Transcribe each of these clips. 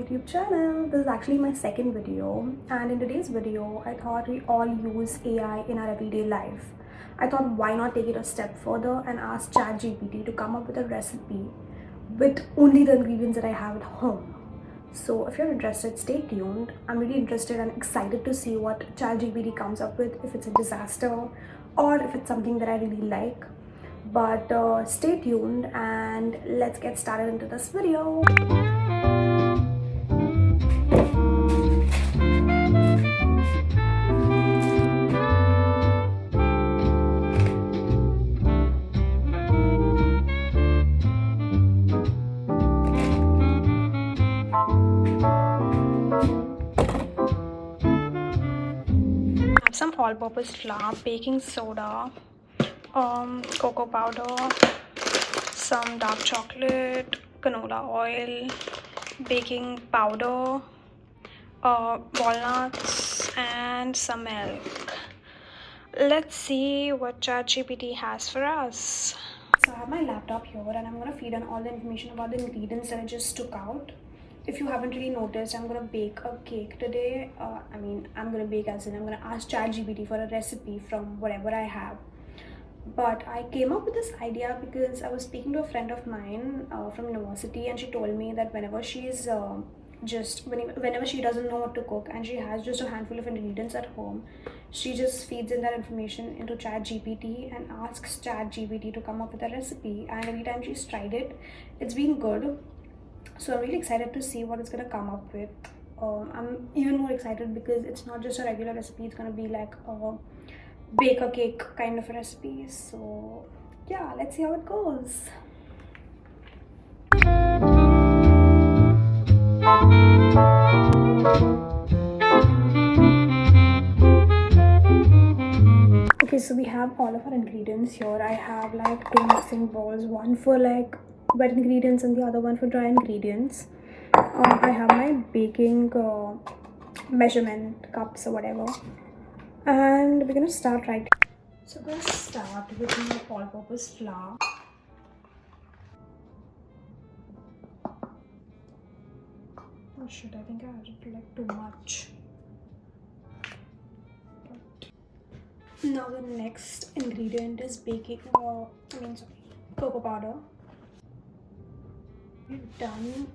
YouTube channel. This is actually my second video, and in today's video I thought we all use AI in our everyday life. I thought why not take it a step further and ask ChatGPT to come up with a recipe with only the ingredients that I have at home. So if you're interested, stay tuned. I'm really interested and excited to see what ChatGPT comes up with, if it's a disaster or if it's something that I really like. But stay tuned and let's get started into this video. Some all-purpose flour, baking soda, cocoa powder, some dark chocolate, canola oil, baking powder, walnuts, and some milk. Let's see what ChatGPT has for us. So I have my laptop here and I'm going to feed in all the information about the ingredients that I just took out. If you haven't really noticed, I'm gonna bake a cake today. I'm gonna bake as in I'm gonna ask ChatGPT for a recipe from whatever I have. But I came up with this idea because I was speaking to a friend of mine from university, and she told me that whenever she's whenever she doesn't know what to cook and she has just a handful of ingredients at home, she just feeds in that information into ChatGPT and asks ChatGPT to come up with a recipe. And every time she's tried it, it's been good. So I'm really excited to see what it's gonna come up with. I'm even more excited because it's not just a regular recipe, it's gonna be like a bake a cake kind of a recipe. So yeah, let's see how it goes. Okay, so we have all of our ingredients here. I have like two mixing bowls, one for like wet ingredients and the other one for dry ingredients. I have my baking measurement cups or whatever, and we're gonna start right. So I'm gonna start with my all-purpose flour. Oh shit, I think I added like too much. But now the next ingredient is cocoa powder. We've done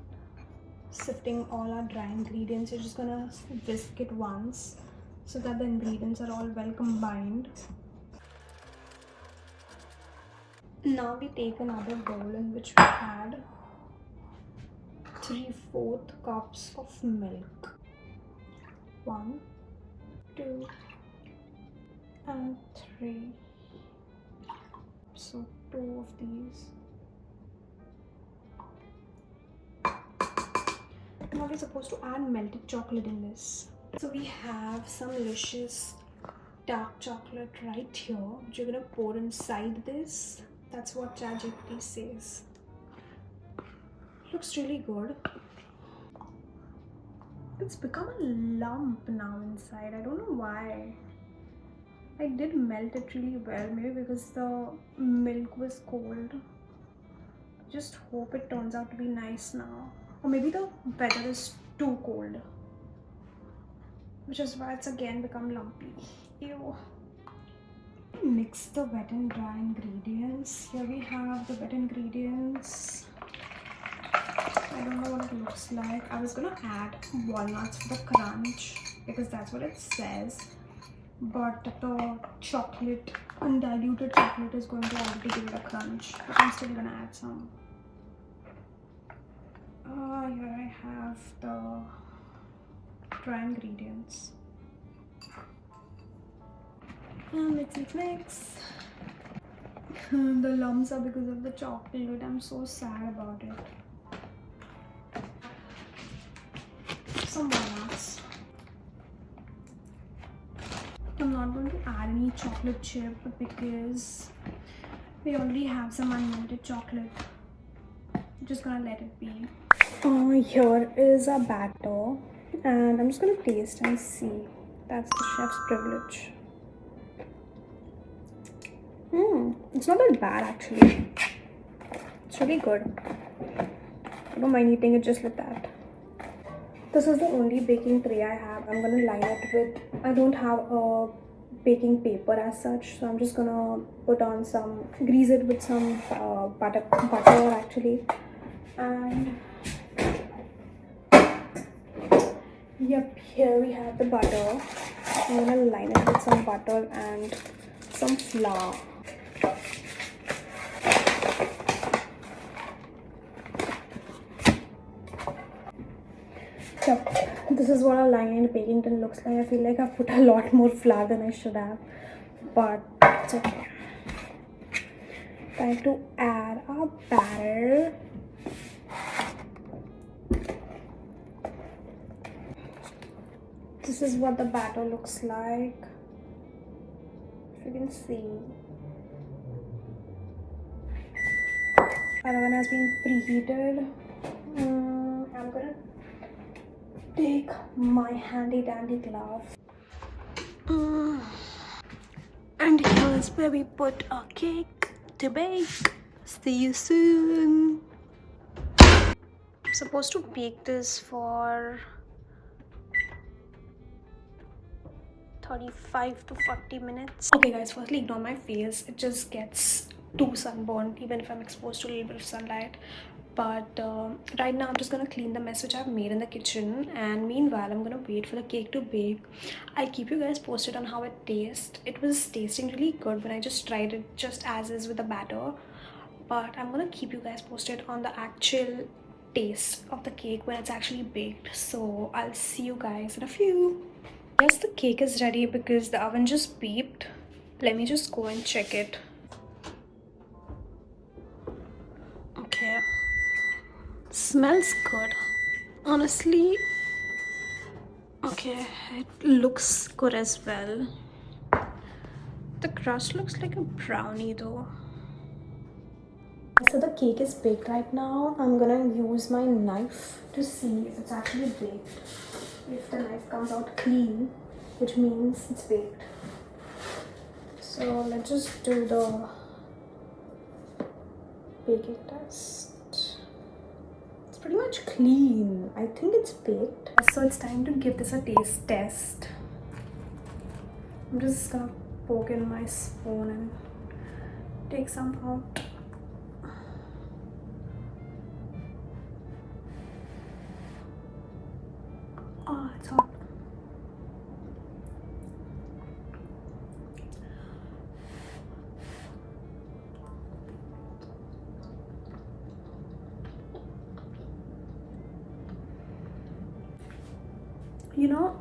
sifting all our dry ingredients. You're just gonna whisk it once so that the ingredients are all well combined. Now we take another bowl in which we add 3/4 cups of milk. 1, 2, and 3. So 2 of these. Now we're supposed to add melted chocolate in this. So we have some delicious dark chocolate right here, which you're gonna pour inside this. That's what ChatGPT says. Looks really good. It's become a lump now inside. I don't know why. I did melt it really well, maybe because the milk was cold. Just hope it turns out to be nice now. Or maybe the weather is too cold, which is why it's again become lumpy. Ew. Mix the wet and dry ingredients. Here we have the wet ingredients. I don't know what it looks like. I was gonna add walnuts for the crunch because that's what it says, but the chocolate, undiluted chocolate, is going to already give it a crunch, but I'm still gonna add some. Here I have the dry ingredients. Mix. The lumps are because of the chocolate. I'm so sad about it. Some walnuts. I'm not going to add any chocolate chip because we already have some unmelted chocolate. I'm just gonna let it be. Here is a batter, and I'm just gonna taste and see. That's the chef's privilege. It's not that bad actually. It's really good. I don't mind eating it just like that. This is the only baking tray I have. I'm gonna line it with, I don't have a baking paper as such, so I'm just gonna put on some, grease it with some butter actually. And yep, here we have the butter. I'm gonna line it with some butter and some flour. Yep, this is what a lined baking tin looks like. I feel like I've put a lot more flour than I should have, but it's okay. Time to add our batter. This is what the batter looks like. If you can see, our oven has been preheated. I'm gonna take my handy dandy glove. And here's where we put our cake to bake. See you soon. I'm supposed to bake this for 35 to 40 minutes. Okay guys, firstly ignore my face. It just gets too sunburned even if I'm exposed to a little bit of sunlight. But right now I'm just gonna clean the mess which I've made in the kitchen, and meanwhile I'm gonna wait for the cake to bake. I'll keep you guys posted on how it tastes. It was tasting really good when I just tried it just as is with the batter, but I'm gonna keep you guys posted on the actual taste of the cake when it's actually baked. So I'll see you guys in a few. Yes, the cake is ready because the oven just beeped. Let me just go and check it. Okay, smells good, honestly. Okay, it looks good as well. The crust looks like a brownie though. So the cake is baked right now. I'm gonna use my knife to see if it's actually baked. If the knife comes out clean, which means it's baked. So let's just do the baking test. It's pretty much clean. I think it's baked. So it's time to give this a taste test. I'm just gonna poke in my spoon and take some out. Oh, it's hot. You know,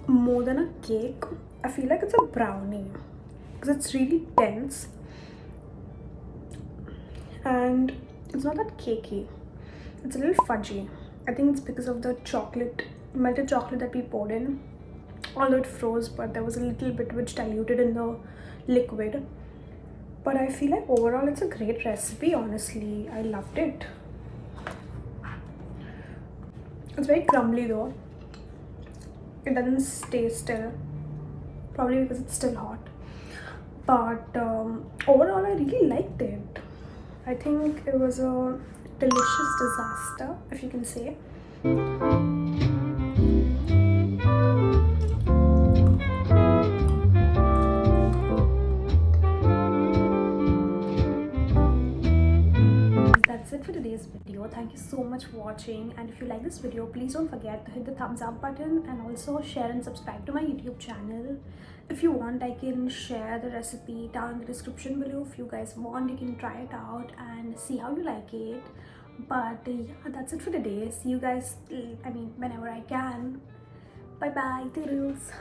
more than a cake, I feel like it's a brownie because it's really dense and it's not that cakey. It's a little fudgy. I think it's because of the chocolate, melted chocolate that we poured in. Although it froze, but there was a little bit which diluted in the liquid. But I feel like overall it's a great recipe, honestly. I loved it. It's very crumbly though. It doesn't stay still, probably because it's still hot. But overall I really liked it. I think it was a delicious disaster, if you can say. That's it for today's video. Thank you so much for watching, and if you like this video, please don't forget to hit the thumbs up button and also share and subscribe to my YouTube channel. If you want, I can share the recipe down in the description below. If you guys want, you can try it out and see how you like it. But yeah, that's it for today. See you guys, whenever I can. Bye bye. Toodles.